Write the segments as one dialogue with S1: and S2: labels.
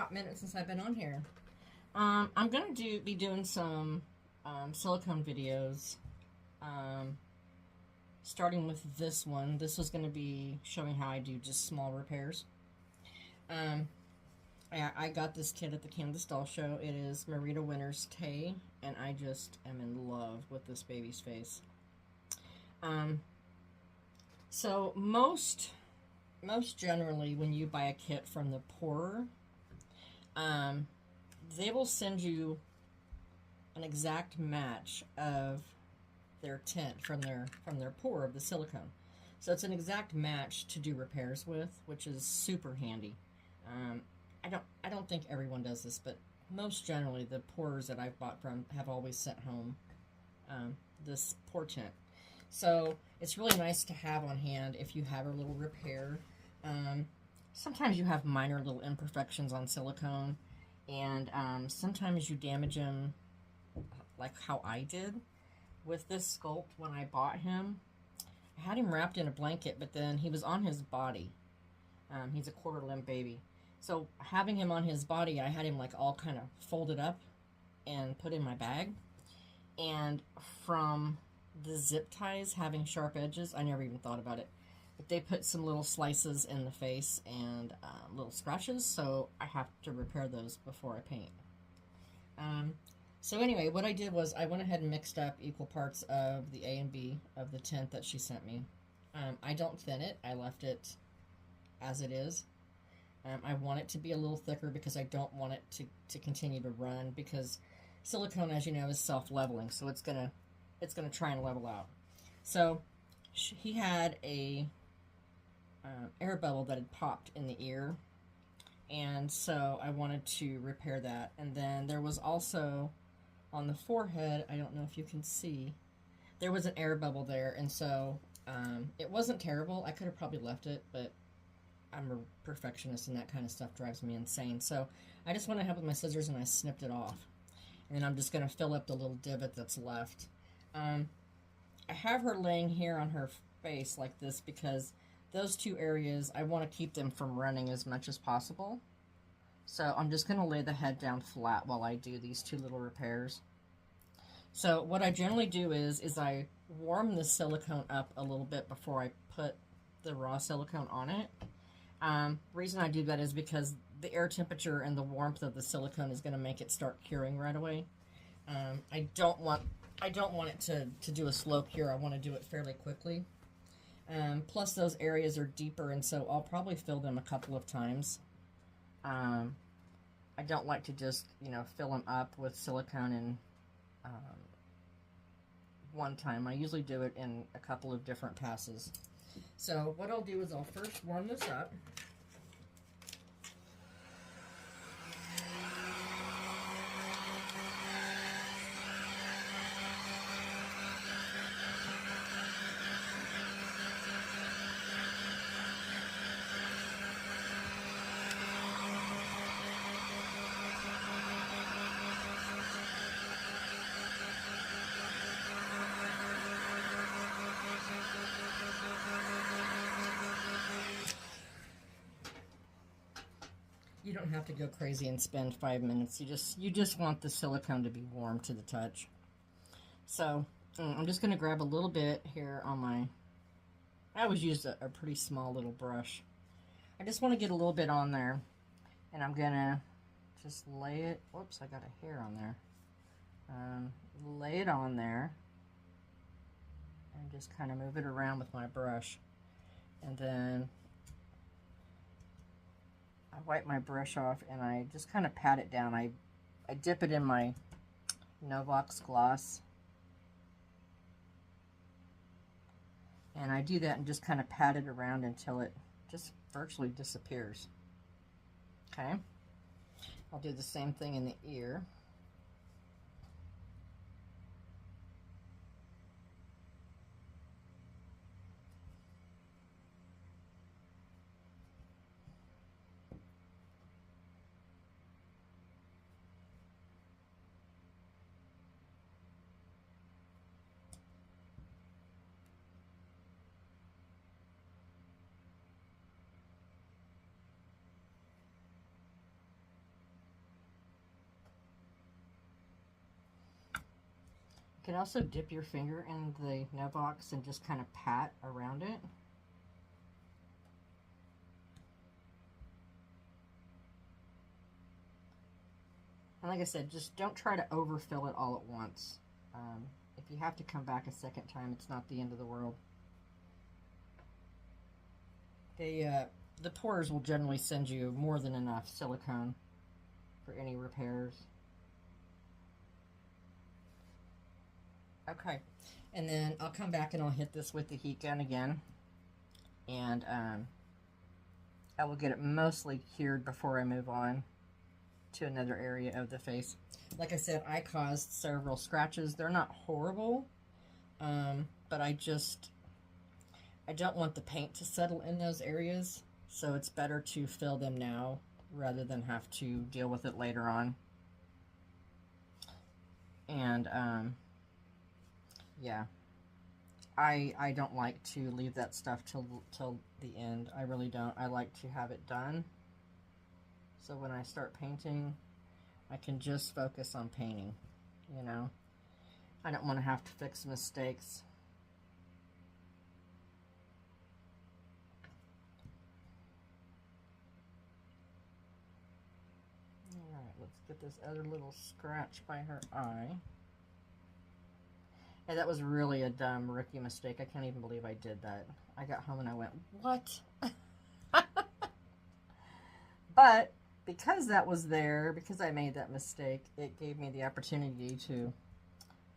S1: hot minute since I've been on here. I'm gonna be doing some silicone videos. Starting with this one. This was gonna be showing how I do just small repairs. I got this kit at the Kansas Doll Show. It is Marita Winter's Tay, and I just am in love with this baby's face. So most generally, when you buy a kit from the pourer, they will send you an exact match of their tint from their pour of the silicone. So it's an exact match to do repairs with, which is super handy. I don't think everyone does this, but most generally the pourers that I've bought from have always sent home this pour tint. So it's really nice to have on hand if you have a little repair. Sometimes you have minor little imperfections on silicone, and sometimes you damage them like how I did with this sculpt when I bought him. I had him wrapped in a blanket, but then he was on his body. He's a quarter limb baby. So having him on his body, I had him like all kind of folded up and put in my bag. And from the zip ties having sharp edges, I never even thought about it. But they put some little slices in the face and little scratches, so I have to repair those before I paint. So anyway, what I did was I went ahead and mixed up equal parts of the A and B of the tint that she sent me. I don't thin it. I left it as it is. I want it to be a little thicker because I don't want it to continue to run, because silicone, as you know, is self-leveling, so it's gonna try and level out. So he had a air bubble that had popped in the ear, and so I wanted to repair that. And then there was also on the forehead, I don't know if you can see, there was an air bubble there, and so it wasn't terrible. I could have probably left it, but I'm a perfectionist and that kind of stuff drives me insane. So I just went ahead with my scissors and I snipped it off. And then I'm just going to fill up the little divot that's left. I have her laying here on her face like this because those two areas, I want to keep them from running as much as possible. So I'm just going to lay the head down flat while I do these two little repairs. So what I generally do is I warm the silicone up a little bit before I put the raw silicone on it. Reason I do that is because the air temperature and the warmth of the silicone is going to make it start curing right away. I don't want it to do a slow cure. I want to do it fairly quickly. Plus those areas are deeper, and so I'll probably fill them a couple of times. I don't like to just, fill them up with silicone in one time. I usually do it in a couple of different passes. So what I'll do is I'll first warm this up. You don't have to go crazy and spend 5 minutes. You just want the silicone to be warm to the touch. So I'm just going to grab a little bit here on my, I always use a pretty small little brush. I just want to get a little bit on there, and I'm going to just lay it, whoops, I got a hair on there. Lay it on there, and just kind of move it around with my brush. And then I wipe my brush off and I just kind of pat it down. I dip it in my Novox gloss. And I do that and just kind of pat it around until it just virtually disappears. Okay. I'll do the same thing in the ear. can also dip your finger in the nail box and just kind of pat around it. And like I said, just don't try to overfill it all at once. If you have to come back a second time, it's not the end of the world. The porters will generally send you more than enough silicone for any repairs. Okay, and then I'll come back and I'll hit this with the heat gun again, and I will get it mostly cured before I move on to another area of the face. Like I said, I caused several scratches. They're not horrible, but I don't want the paint to settle in those areas, so it's better to fill them now rather than have to deal with it later on. And yeah, I don't like to leave that stuff till the end. I really don't. I like to have it done, so when I start painting, I can just focus on painting, you know. I don't want to have to fix mistakes. Alright, let's get this other little scratch by her eye. Hey, that was really a dumb rookie mistake. I can't even believe I did that. I got home and I went, what? But because that was there, because I made that mistake, it gave me the opportunity to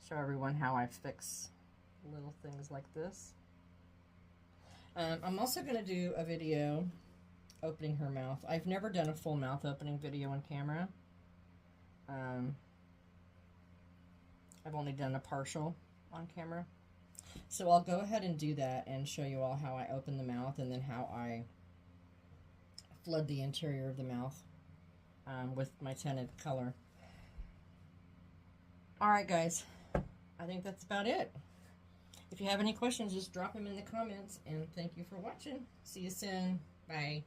S1: show everyone how I fix little things like this. I'm also going to do a video opening her mouth. I've never done a full mouth opening video on camera. I've only done a partial on camera. So I'll go ahead and do that and show you all how I open the mouth and then how I flood the interior of the mouth with my tinted color. Alright guys, I think that's about it. If you have any questions, just drop them in the comments, and thank you for watching. See you soon. Bye.